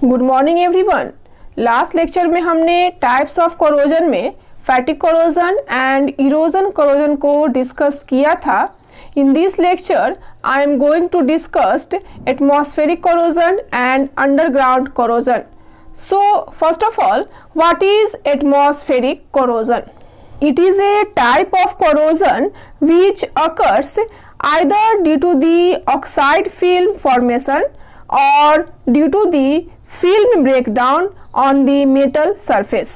Good morning everyone. Last lecture में हमने types of corrosion में fatigue corrosion and erosion corrosion को discuss किया था। In this lecture I am going to discuss atmospheric corrosion and underground corrosion. So first of all, what is atmospheric corrosion? It is a type of corrosion which occurs either due to the oxide film formation or due to the film breakdown on the metal surface.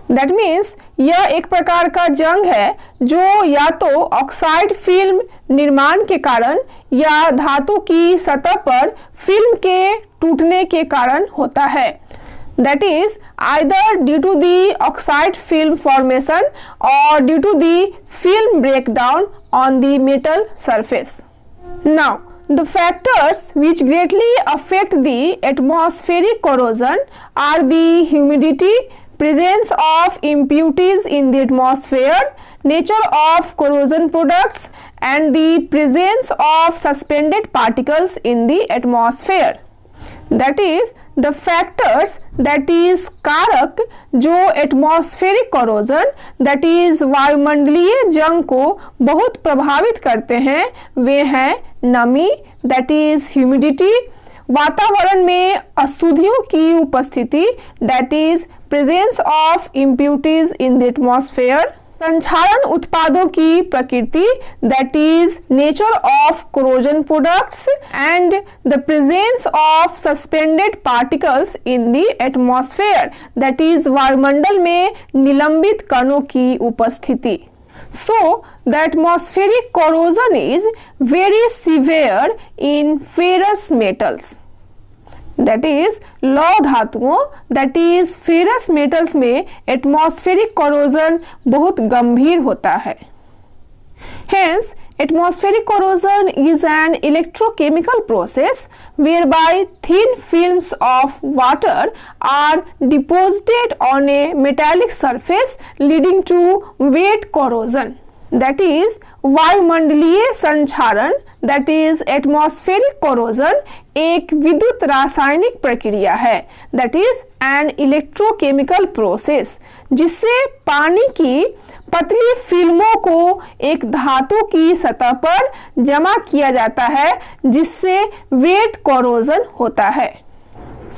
That means यह एक प्रकार का जंग है जो या तो oxide film निर्माण के कारण या धातु की सतह पर फिल्म के टूटने के कारण होता है। That is either due to the oxide film formation or due to the film breakdown on the metal surface. Now, the factors which greatly affect the atmospheric corrosion are the humidity, presence of impurities in the atmosphere, nature of corrosion products, and the presence of suspended particles in the atmosphere. That is the factors that is कारक जो atmospheric corrosion that is वायुमंडलीय जंग को बहुत प्रभावित करते हैं वे हैं नमी दैट इज ह्यूमिडिटी, वातावरण में अशुद्धियों की उपस्थिति that is presence of impurities in the atmosphere, संक्षारण उत्पादों की प्रकृति that is nature of corrosion products and the presence of suspended particles in the atmosphere that is वायुमंडल में निलंबित कणों की उपस्थिति। So, the atmospheric corrosion is very severe in ferrous metals. That is लौह धातुओं दैट इज फेरस मेटल्स में atmospheric corrosion बहुत गंभीर होता है। Hence, atmospheric corrosion is an electrochemical process whereby thin films of water are deposited on a metallic surface leading to wet corrosion. That is वायुमंडलीय संक्षारण that is atmospheric corrosion एक विद्युत रासायनिक प्रक्रिया है that is an electrochemical process जिससे पानी की पतली फिल्मों को एक धातु की सतह पर जमा किया जाता है जिससे वेट कोरोजन होता है।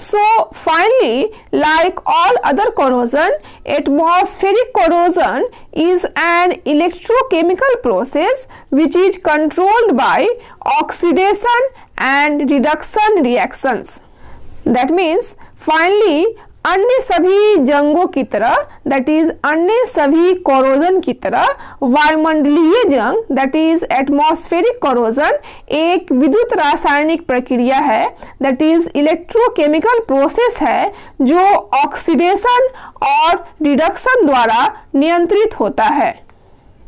So finally, like all other corrosion, atmospheric corrosion is an electrochemical process which is controlled by oxidation and reduction reactions. That means finally अन्य सभी जंगों की तरह दैट इज अन्य सभी कोरोजन की तरह वायुमंडलीय जंग दैट इज एटमॉस्फेरिक कोरोजन एक विद्युत रासायनिक प्रक्रिया है दैट इज इलेक्ट्रोकेमिकल प्रोसेस है जो ऑक्सीडेशन और रिडक्शन द्वारा नियंत्रित होता है।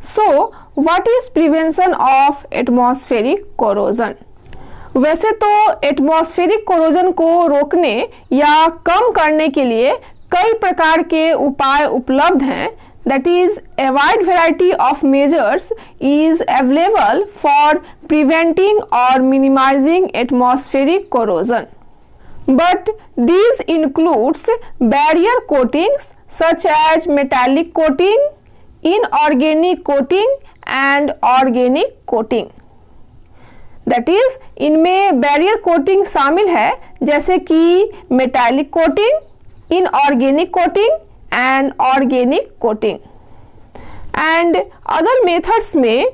सो what is prevention of atmospheric corrosion? वैसे तो एटमॉस्फेरिक कोरोजन को रोकने या कम करने के लिए कई प्रकार के उपाय उपलब्ध हैं that is a wide variety of measures is available for preventing और minimising atmospheric corrosion but these includes barrier coatings such as metallic coating, inorganic coating and organic coating. That is इनमें बैरियर कोटिंग शामिल है जैसे कि metallic coating, inorganic coating and organic coating. And other methods में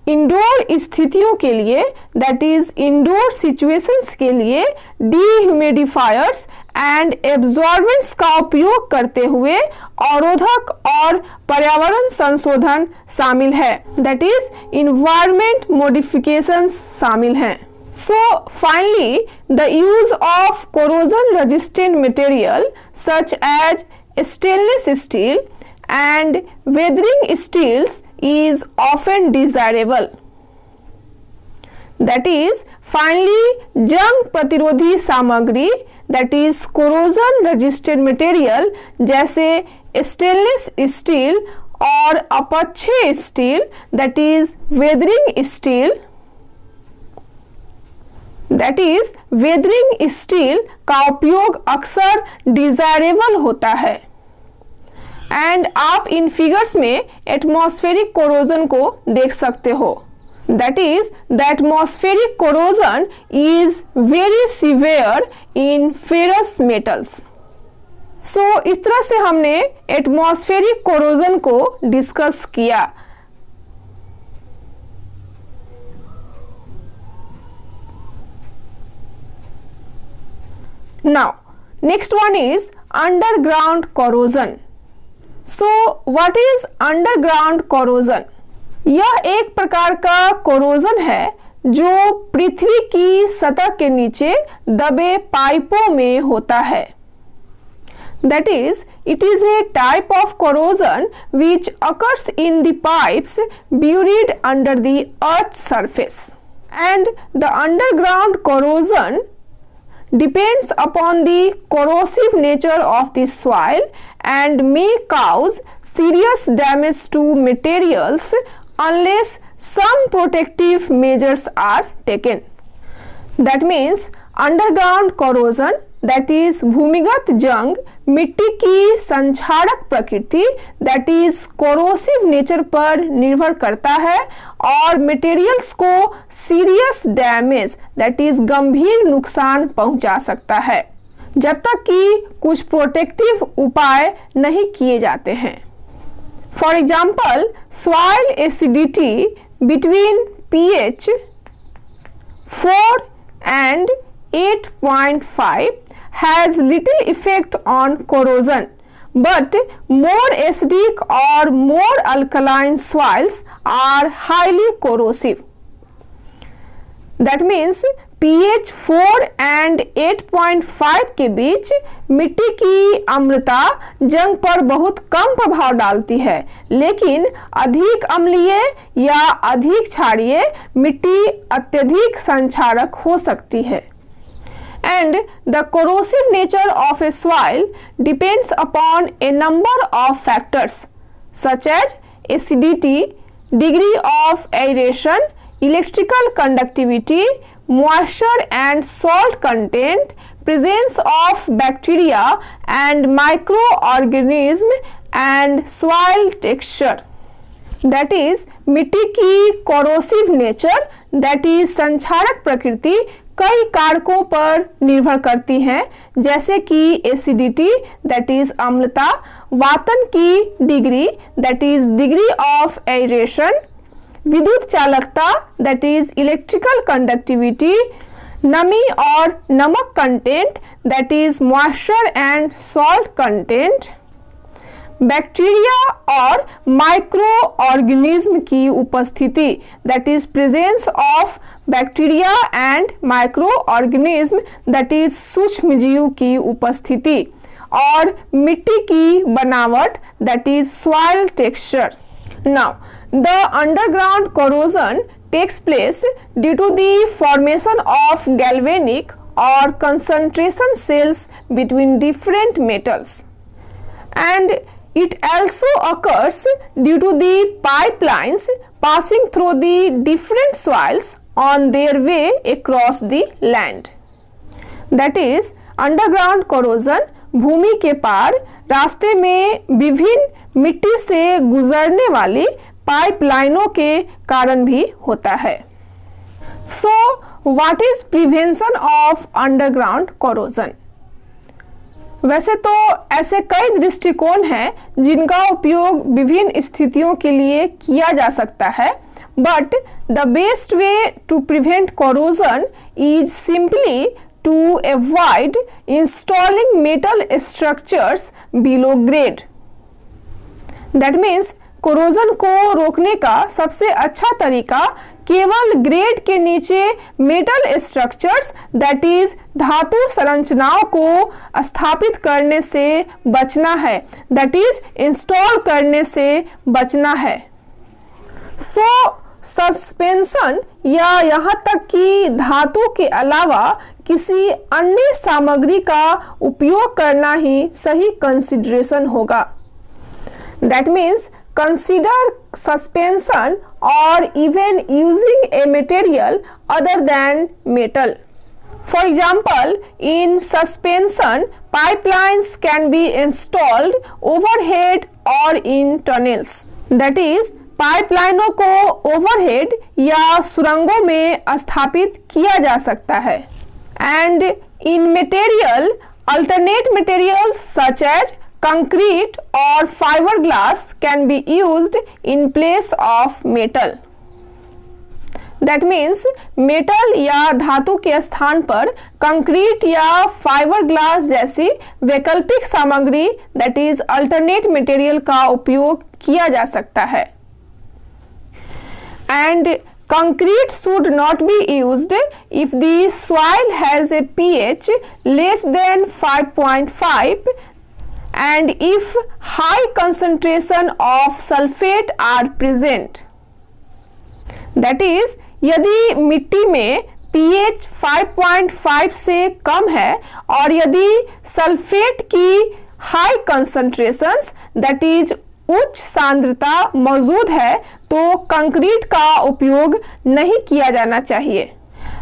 indoor स्थितियों के लिए that is indoor situations के लिए डीह्यूमिडिफायर्स एंड एब्जॉर्बेंट्स का उपयोग करते हुए अवरोधक और पर्यावरण संशोधन शामिल है दैट इज इन्वायरमेंट मॉडिफिकेशंस शामिल हैं। So finally the use of corrosion resistant material such as stainless steel and weathering steels is often desirable. That is finally जंग प्रतिरोधी सामग्री that is corrosion resistant material जैसे स्टेनलेस स्टील और अपक्षय steel that is weathering steel that is weathering steel का उपयोग अक्सर desirable होता है। एंड आप इन फिगर्स में एटमॉस्फेरिक कोरोजन को देख सकते हो। That is the atmospheric corrosion is very severe in ferrous metals. So इस तरह से हमने एटमॉस्फेरिक कोरोजन को डिस्कस किया। Now next one is underground corrosion. So what is underground corrosion? यह एक प्रकार का कोरोजन है जो पृथ्वी की सतह के नीचे दबे पाइपों में होता है। That is, it is a type of corrosion which occurs in the pipes buried under the earth's surface. And the underground corrosion depends upon the corrosive nature of the soil and may cause serious damage to materials unless some protective measures are taken. That means underground corrosion, that is भूमिगत जंग, मिट्टी की संक्षारक प्रकृति that is corrosive nature पर निर्भर करता है और मटेरियल्स को सीरियस डैमेज दैट इज गंभीर नुकसान पहुंचा सकता है जब तक कि कुछ प्रोटेक्टिव उपाय नहीं किए जाते हैं। For example, soil acidity between pH 4 and 8.5 has little effect on corrosion, but more acidic or more alkaline soils are highly corrosive. That means pH 4 and 8.5 के बीच मिट्टी की अम्लता जंग पर बहुत कम प्रभाव डालती है, लेकिन अधिक अम्लीय या अधिक क्षारीय मिट्टी अत्यधिक संक्षारक हो सकती है। And the corrosive nature of a soil depends upon a number of factors such as acidity, degree of aeration, electrical conductivity, moisture and salt content, presence of bacteria and microorganism and soil texture. That is, मिट्टी की corrosive nature that is संक्षारक प्रकृति कई कारकों पर निर्भर करती हैं, जैसे कि एसिडिटी दैट इज अम्लता, वातन की degree that is degree of aeration, विद्युत चालकता दैट इज इलेक्ट्रिकल कंडक्टिविटी, नमी और नमक content that is moisture and salt content, bacteria और माइक्रो ऑर्गेनिज्म की उपस्थिति that is presence of bacteria and micro organism that is सूक्ष्म जीव की उपस्थिति, और मिट्टी की बनावट that is soil texture. Now the underground corrosion takes place due to the formation of galvanic or concentration cells between different metals, and it also occurs due to the pipelines passing through the different soils on their way across the land. That is, underground corrosion भूमि के पार रास्ते में विभिन्न मिट्टी से गुजरने वाली पाइपलाइनों के कारण भी होता है। सो what is prevention of underground corrosion? वैसे तो ऐसे कई दृष्टिकोण हैं जिनका उपयोग विभिन्न स्थितियों के लिए किया जा सकता है, but the best way to prevent corrosion is simply to avoid installing metal structures below grade. That means corrosion को रोकने का सबसे अच्छा तरीका केवल ग्रेड के नीचे मेटल स्ट्रक्चर्स दैट इज धातु संरचनाओं को स्थापित करने से बचना है, दैट इज इंस्टॉल करने से बचना है। सो सस्पेंशन या यहाँ तक कि धातु के अलावा किसी अन्य सामग्री का उपयोग करना ही सही कंसिडरेशन होगा। That means consider suspension or even using a material other than metal. For example, in suspension, pipelines can be installed overhead or in tunnels. That is, पाइपलाइनों को ओवरहेड या सुरंगों में स्थापित किया जा सकता है. And in material, alternate materials such as concrete or fiberglass can be used in place of metal. That means metal या धातु के स्थान पर कंक्रीट या फाइबर ग्लास जैसी वैकल्पिक सामग्री दैट इज अल्टरनेट मटेरियल का उपयोग किया जा सकता है. And concrete should not be used if the soil has a pH less than 5.5 and if high concentration of sulfate are present. That is, यदि मिट्टी में pH 5.5 से कम है और यदि सल्फेट की हाई कंसंट्रेशंस दैट इज उच्च सांद्रता मौजूद है तो कंक्रीट का उपयोग नहीं किया जाना चाहिए.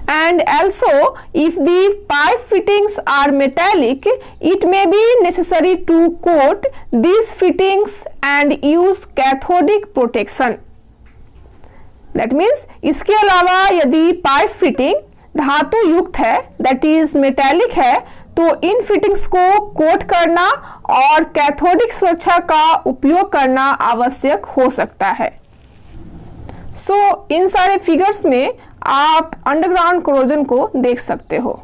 And also, if the pipe fittings are metallic, it may be necessary to coat these fittings and use cathodic protection. That means, इसके अलावा यदि पाइप फिटिंग धातु युक्त है दैट इज मेटेलिक है तो इन फिटिंग्स को कोट करना और कैथोडिक सुरक्षा का उपयोग करना आवश्यक हो सकता है. इन सारे फिगर्स में आप अंडरग्राउंड कोरोजन को देख सकते हो.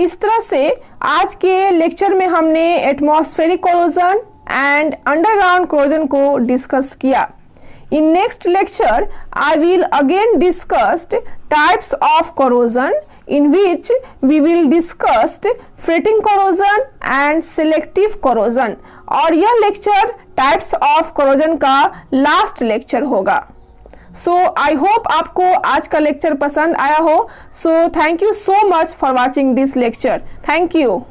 इस तरह से आज के लेक्चर में हमने atmospheric corrosion and underground corrosion को डिस्कस किया. In next lecture, I will again discuss types of corrosion in which we will discuss fretting corrosion and selective corrosion. और यह lecture types of corrosion का last lecture होगा. I hope आपको आज का lecture पसंद आया हो. Thank you so much for watching this lecture. Thank you.